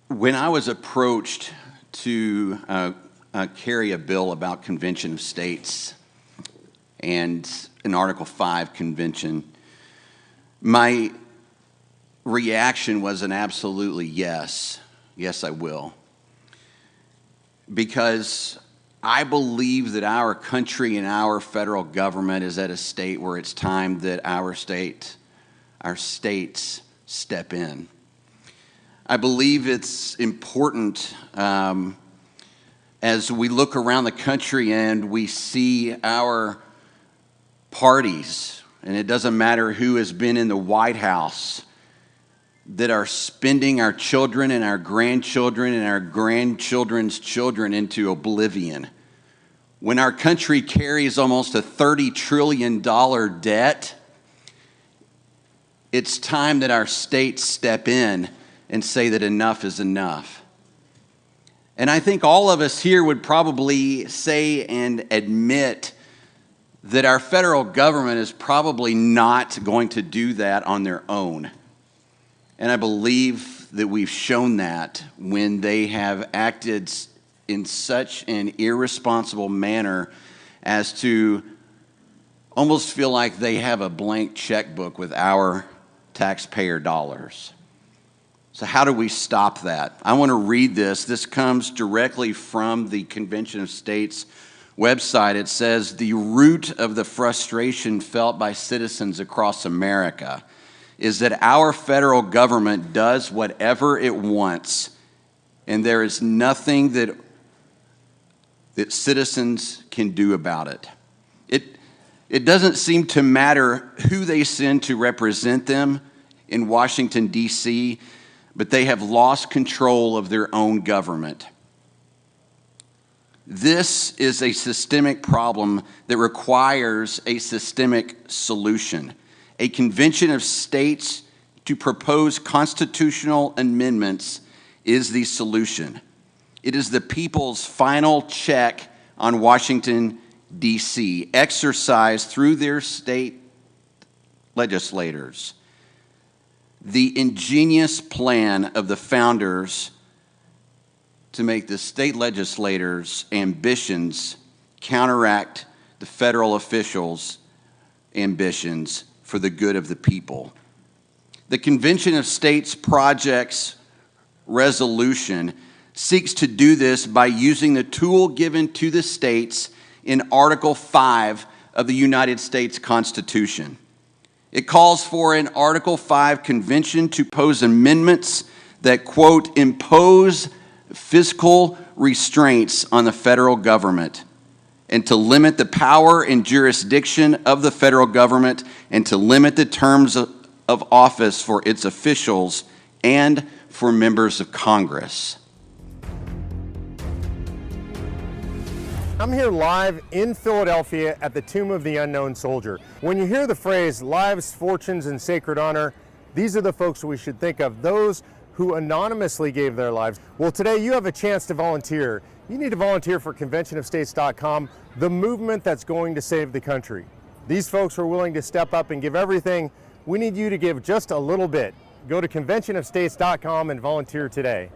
When I was approached to carry a bill about Convention of States and an Article 5 convention, my reaction was an absolutely yes. Yes, I will. Because I believe that our country and our federal government is at a state where it's time that our states step in. I believe it's important as we look around the country and we see our parties, and it doesn't matter who has been in the White House, that are spending our children and our grandchildren and our grandchildren's children into oblivion. When our country carries almost a $30 trillion debt, it's time that our states step in and say that enough is enough. And I think all of us here would probably say and admit that our federal government is probably not going to do that on their own. And I believe that we've shown that when they have acted in such an irresponsible manner as to almost feel like they have a blank checkbook with our taxpayer dollars. So how do we stop that? I want to read this. This comes directly from the Convention of States website. It says, "The root of the frustration felt by citizens across America is that our federal government does whatever it wants, and there is nothing that citizens can do about it. It doesn't seem to matter who they send to represent them in Washington, D.C., but they have lost control of their own government. This is a systemic problem that requires a systemic solution. A convention of states to propose constitutional amendments is the solution. It is the people's final check on Washington, D.C., exercised through their state legislators. The ingenious plan of the founders to make the state legislators' ambitions counteract the federal officials' ambitions for the good of the people. The Convention of States Project's resolution seeks to do this by using the tool given to the states in Article 5 of the United States Constitution. It calls for an Article 5 convention to pose amendments that, quote, impose fiscal restraints on the federal government and to limit the power and jurisdiction of the federal government and to limit the terms of office for its officials and for members of Congress." I'm here live in Philadelphia at the Tomb of the Unknown Soldier. When you hear the phrase lives, fortunes, and sacred honor, these are the folks we should think of, those who anonymously gave their lives. Well, today you have a chance to volunteer. You need to volunteer for conventionofstates.com, the movement that's going to save the country. These folks are willing to step up and give everything. We need you to give just a little bit. Go to conventionofstates.com and volunteer today.